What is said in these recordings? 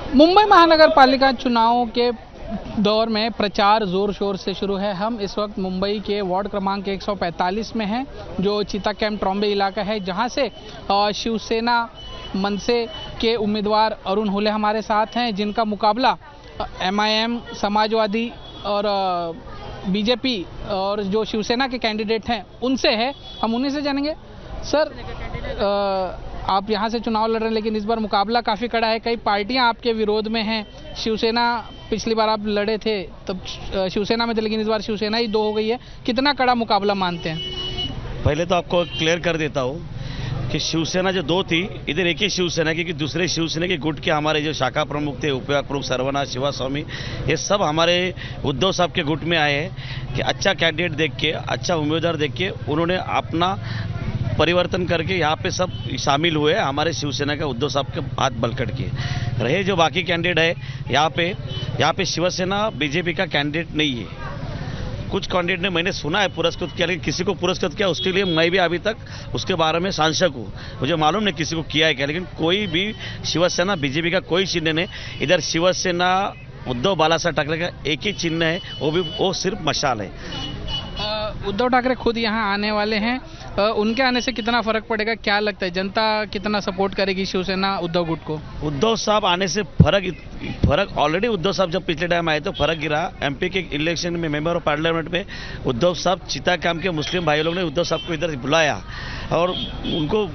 मुंबई महानगर पालिका चुनाव के दौर में प्रचार जोर शोर से शुरू है। हम इस वक्त मुंबई के वार्ड क्रमांक 145 में हैं, जो चीता कैंप ट्रॉम्बे इलाका है, जहां से शिवसेना मनसे के उम्मीदवार अरुण हुले हमारे साथ हैं, जिनका मुकाबला MIM, समाजवादी और बीजेपी और जो शिवसेना के कैंडिडेट हैं उनसे है। हम उन्हीं से जानेंगे। सर, आप यहाँ से चुनाव लड़ रहे हैं, लेकिन इस बार मुकाबला काफ़ी कड़ा है। कई पार्टियां आपके विरोध में हैं। शिवसेना, पिछली बार आप लड़े थे तब शिवसेना में थे, लेकिन इस बार शिवसेना ही 2 हो गई है। कितना कड़ा मुकाबला मानते हैं? पहले तो आपको क्लियर कर देता हूँ कि शिवसेना जो 2 थी, इधर एक ही शिवसेना, क्योंकि दूसरे शिवसेना के गुट के हमारे जो शाखा प्रमुख थे, उपविभाग प्रमुख सर्वनाथ, शिवा स्वामी, ये सब हमारे उद्धव साहब के गुट में आए हैं कि अच्छा कैंडिडेट देख के, अच्छा उम्मीदवार देख के उन्होंने अपना परिवर्तन करके यहाँ पे सब शामिल हुए। हमारे शिवसेना का उद्धव साहब के हाथ बलकट के रहे। जो बाकी कैंडिडेट है यहाँ पे शिवसेना बीजेपी का कैंडिडेट नहीं है। कुछ कैंडिडेट ने, मैंने सुना है, पुरस्कृत किया, लेकिन किसी को पुरस्कृत किया उसके लिए मैं भी अभी तक उसके बारे में सांशक हूँ। मुझे मालूम नहीं किसी को किया है क्या, लेकिन कोई भी शिवसेना बीजेपी का कोई चिन्ह नहीं। इधर शिवसेना उद्धव बालासाहेब ठाकरे का एक ही चिन्ह है, वो सिर्फ मशाल है। उद्धव ठाकरे खुद यहाँ आने वाले हैं। उनके आने से कितना फर्क पड़ेगा, क्या लगता है? जनता कितना सपोर्ट करेगी शिवसेना उद्धव गुट को? उद्धव साहब आने से फर्क ऑलरेडी उद्धव साहब जब पिछले टाइम आए तो फर्क गिरा। MP के इलेक्शन में, मेंबर ऑफ पार्लियामेंट में उद्धव साहब, चिता कैंप के मुस्लिम भाई लोग ने उद्धव साहब को इधर बुलाया, और उनको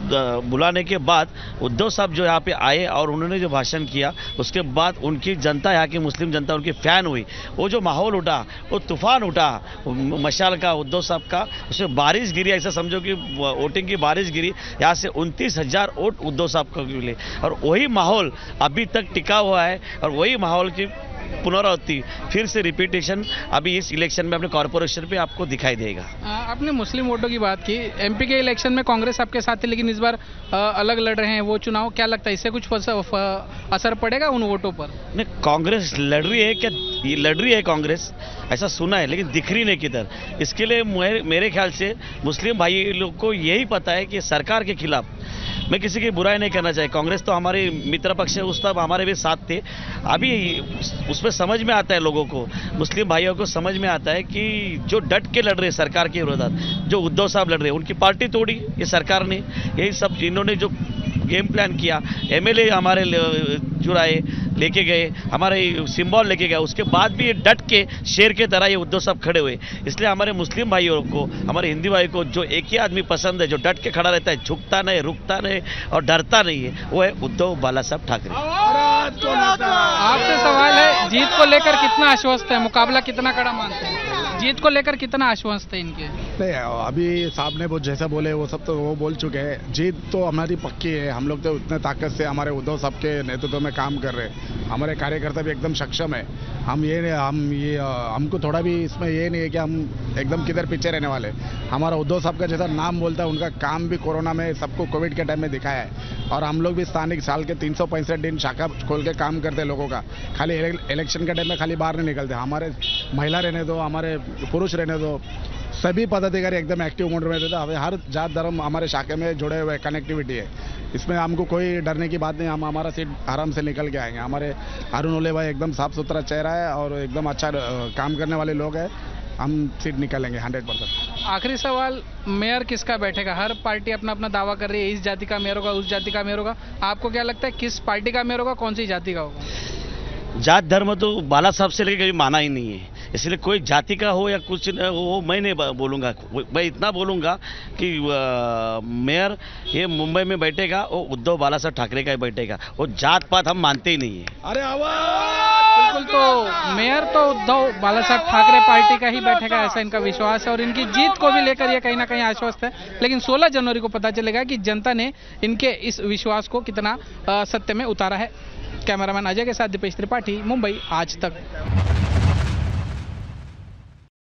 बुलाने के बाद उद्धव साहब जो यहाँ पे आए और उन्होंने जो भाषण किया, उसके बाद उनकी जनता, यहाँ की मुस्लिम जनता उनकी फैन हुई। वो जो माहौल उठा, वो तूफान उठा मशाल का, उद्धव साहब का, उसमें बारिश गिरी। ऐसा समझो कि वोटिंग की बारिश गिरी। यहाँ से 29,000 वोट उद्धव साहब को मिले, और वही माहौल अभी तक टिका हुआ है, और वही माहौल की पुनरावृत्ति, फिर से रिपीटेशन अभी इस इलेक्शन में अपने कॉर्पोरेशन पे आपको दिखाई देगा। आपने मुस्लिम वोटों की बात की। MP के इलेक्शन में कांग्रेस आपके साथ थी, लेकिन इस बार अलग लड़ रहे हैं वो चुनाव। क्या लगता है, इससे कुछ असर पड़ेगा उन वोटों पर? नहीं, कांग्रेस लड़ रही है क्या? ये लड़ रही है कांग्रेस, ऐसा सुना है, लेकिन दिख रही नहीं किधर। इसके लिए मेरे ख्याल से मुस्लिम भाई लोग को यही पता है कि सरकार के खिलाफ, मैं किसी की बुराई नहीं करना चाहिए, कांग्रेस तो हमारे मित्र पक्ष है, उस तब हमारे भी साथ थे। अभी उसमें समझ में आता है लोगों को, मुस्लिम भाइयों को समझ में आता है कि जो डट के लड़ रहे हैं सरकार के विरोधात, जो उद्धव साहब लड़ रहे हैं, उनकी पार्टी तोड़ी ये सरकार ने। यही सब इन्होंने जो गेम प्लान किया, MLA हमारे जुड़ाए, लेके गए, हमारे सिंबल लेके गए, उसके बाद भी ये डट के शेर के तरह ये उद्धव साहब खड़े हुए। इसलिए हमारे मुस्लिम भाइयों को, हमारे हिंदी भाई को जो एक ही आदमी पसंद है, जो डट के खड़ा रहता है, झुकता नहीं, रुकता नहीं और डरता नहीं है, वो है उद्धव बालासाहेब ठाकरे। आपसे सवाल है, जीत को लेकर कितना आश्वस्त है? मुकाबला कितना कड़ा मानते हैं? जीत को लेकर कितना आश्वस्त है इनके? नहीं, अभी साहब ने वो जैसा बोले वो सब तो वो बोल चुके हैं। जीत तो हमारी पक्की है। हम लोग तो उतने ताकत से हमारे उद्धव साहब के नेतृत्व में काम कर रहे हैं। हमारे कार्यकर्ता भी एकदम सक्षम है। हमको थोड़ा भी इसमें ये नहीं है कि हम एकदम किधर पीछे रहने वाले। हमारा उद्धव साहब का जैसा नाम बोलता है, उनका काम भी कोरोना में सबको कोविड के टाइम में दिखाया है। और हम लोग भी स्थानिक साल के 365 दिन शाखा खोल के काम करते हैं लोगों का। खाली इलेक्शन के टाइम में खाली बाहर नहीं निकलते। हमारे महिला रहने दो, हमारे पुरुष रहने दो, सभी पदाधिकारी एकदम एक्टिव मोड में रहते हैं। हर जात धर्म हमारे शाखे में जुड़े हुए कनेक्टिविटी है। इसमें हमको कोई डरने की बात नहीं। हम हमारा सीट आराम से निकल के आएंगे। हमारे अरुण हुले भाई एकदम साफ सुथरा चेहरा है और एकदम अच्छा काम करने वाले लोग हैं। हम सीट निकालेंगे 100%। आखिरी सवाल, मेयर किसका बैठेगा? हर पार्टी अपना अपना दावा कर रही है, इस जाति का मेयर होगा, उस जाति का मेयर होगा। आपको क्या लगता है किस पार्टी का मेयर होगा, कौन सी जाति का होगा? जात धर्म तो बाला साहब से लेकर कभी माना ही नहीं है, इसलिए कोई जाति का हो या कुछ वो मैं नहीं बोलूँगा। मैं इतना बोलूँगा कि मेयर ये मुंबई में बैठेगा, वो उद्धव बालासाहेब ठाकरे का ही बैठेगा। वो जात पात हम मानते ही नहीं है। अरे बिल्कुल, तो मेयर तो उद्धव बालासाहेब ठाकरे पार्टी का ही बैठेगा, ऐसा इनका विश्वास है। और इनकी जीत को भी लेकर ये कहीं ना कहीं आश्वस्त है। लेकिन 16 जनवरी को पता चलेगा कि जनता ने इनके इस विश्वास को कितना सत्य में उतारा है। कैमरामैन अजय के साथ दीपेश त्रिपाठी, मुंबई आज तक।